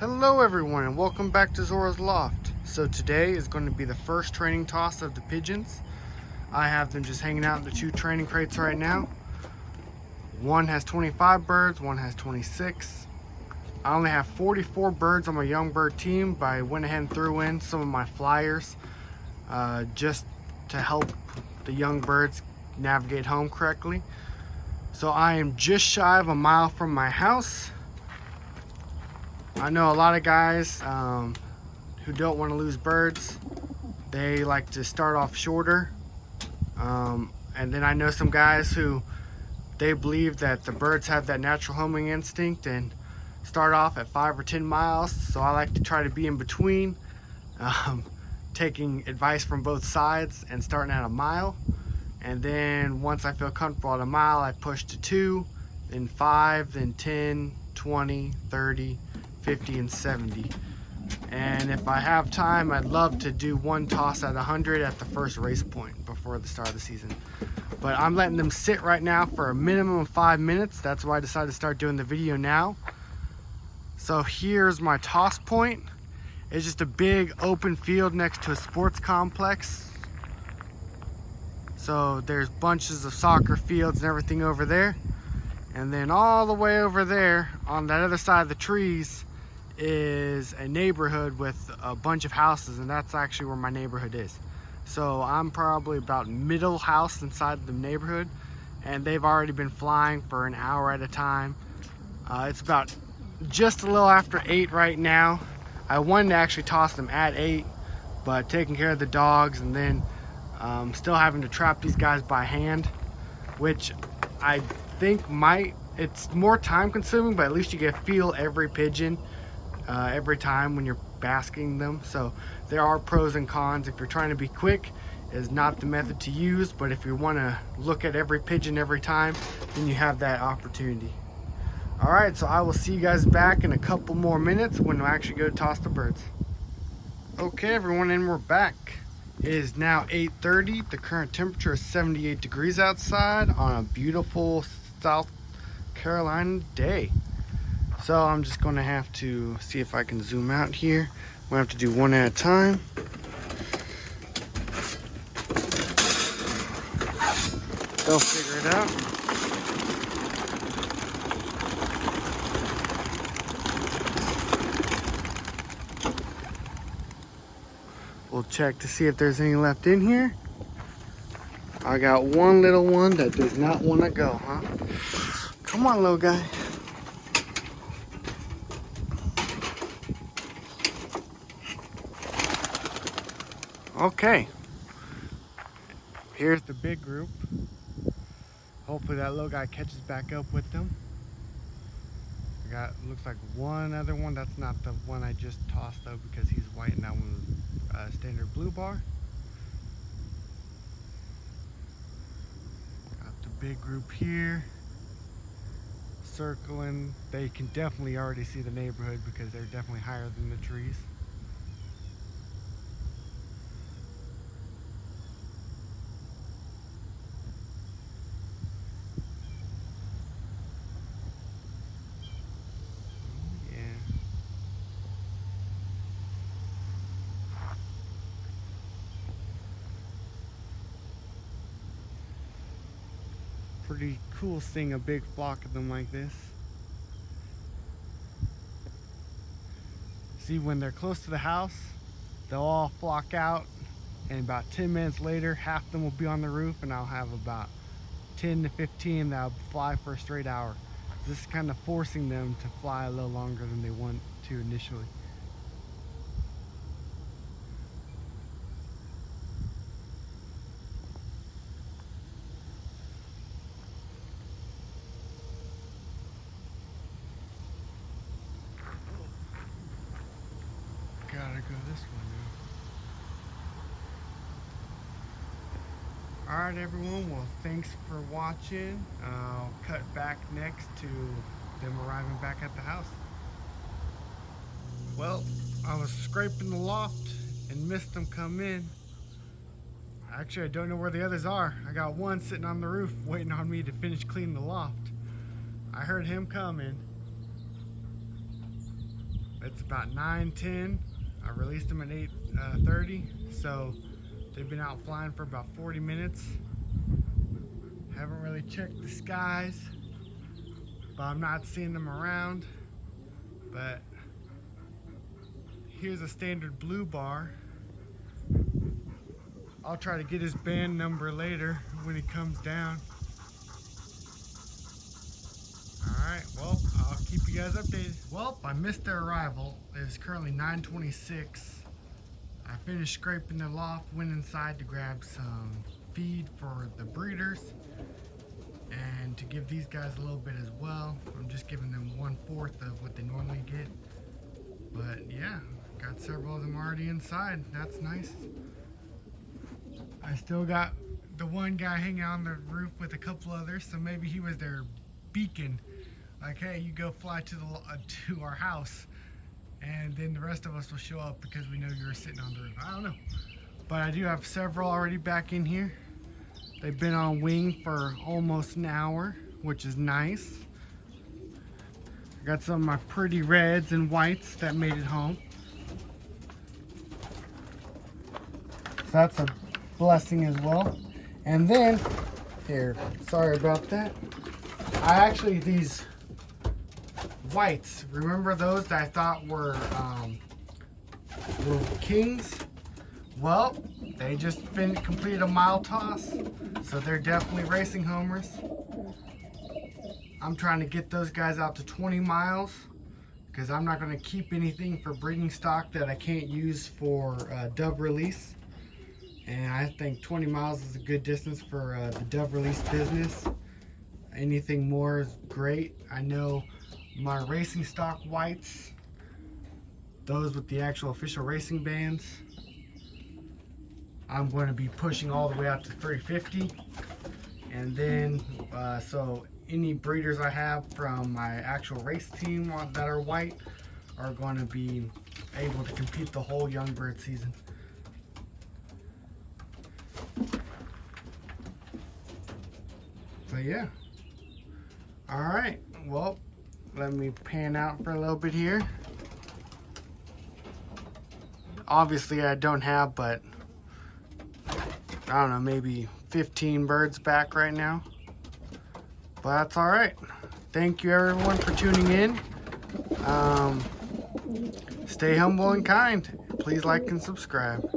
Hello everyone and welcome back to Zora's Loft. So today is going to be the first training toss of the pigeons. I have them just hanging out in the two training crates right now. One has 25 birds, one has 26. I only have 44 birds on my young bird team, but I went ahead and threw in some of my flyers just to help the young birds navigate home correctly. So I am just shy of a mile from my house. I know a lot of guys who don't want to lose birds. They like to start off shorter. And then I know some guys who they believe that the birds have that natural homing instinct and start off at 5 or 10 miles. So I like to try to be in between, taking advice from both sides and starting at a mile. And then once I feel comfortable at a mile, I push to 2, then 5, then 10, 20, 30, 50, and 70. And if I have time, I'd love to do one toss at 100 at the first race point before the start of the season. But I'm letting them sit right now for a minimum of 5 minutes. That's why I decided to start doing the video now. So here's my toss point. It's just a big open field next to a sports complex. So there's bunches of soccer fields and everything over there. And then all the way over there on that other side of the trees is a neighborhood with a bunch of houses, and that's actually where my neighborhood is. So I'm probably about middle house inside the neighborhood, and they've already been flying for an hour at a time. It's about just a little after 8 right now. I wanted to actually toss them at 8, but taking care of the dogs and then still having to trap these guys by hand, which I think it's more time consuming, but at least you get to feel every pigeon every time when you're basking them. So there are pros and cons. If you're trying to be quick, is not the method to use, but if you want to look at every pigeon every time, then you have that opportunity. All right, so I will see you guys back in a couple more minutes when I actually go toss the birds. Okay everyone, and we're back. It is now 8:30. The current temperature is 78 degrees outside on a beautiful South Carolina day. So I'm just going to have to see if I can zoom out here. We'll have to do one at a time. They'll figure it out. We'll check to see if there's any left in here. I got one little one that does not want to go, huh? Come on, little guy. Okay, here's the big group. Hopefully that little guy catches back up with them. I got, looks like one other one. That's not the one I just tossed though, because he's white and that one was standard blue bar. Got the big group here circling. They can definitely already see the neighborhood because they're definitely higher than the trees. Pretty cool seeing a big flock of them like this. See, when they're close to the house, they'll all flock out, and about 10 minutes later, half of them will be on the roof, and I'll have about 10 to 15 that'll fly for a straight hour. This is kind of forcing them to fly a little longer than they want to initially. Gotta go this way now. Alright everyone, well thanks for watching. I'll cut back next to them arriving back at the house. Well, I was scraping the loft and missed them come in. Actually, I don't know where the others are. I got one sitting on the roof waiting on me to finish cleaning the loft. I heard him coming. It's about 9:10. I released them at 8:30, so they've been out flying for about 40 minutes. Haven't really checked the skies, but I'm not seeing them around. But here's a standard blue bar. I'll try to get his band number later when he comes down. Alright, well, I'll keep you guys updated. Well, I missed their arrival. It's currently 9:26. I finished scraping the loft, went inside to grab some feed for the breeders and to give these guys a little bit as well. I'm just giving them 1/4 of what they normally get. But yeah, got several of them already inside. That's nice. I still got the one guy hanging on the roof with a couple others, so maybe he was their beacon. Like, hey, you go fly to our house, and then the rest of us will show up because we know you're sitting on the roof. I don't know. But I do have several already back in here. They've been on wing for almost an hour, which is nice. I got some of my pretty reds and whites that made it home. So that's a blessing as well. And then, here, sorry about that. These whites, remember those that I thought were kings? Well, they just completed a mile toss, so they're definitely racing homers. I'm trying to get those guys out to 20 miles because I'm not going to keep anything for breeding stock that I can't use for dove release. And I think 20 miles is a good distance for the dove release business. Anything more is great. I know my racing stock whites, those with the actual official racing bands, I'm going to be pushing all the way out to 350. And then, so any breeders I have from my actual race team that are white are going to be able to compete the whole young bird season. But yeah. Alright, well, let me pan out for a little bit here. Obviously I don't have, but I don't know, maybe 15 birds back right now. But that's alright. Thank you everyone for tuning in. Stay humble and kind. Please like and subscribe.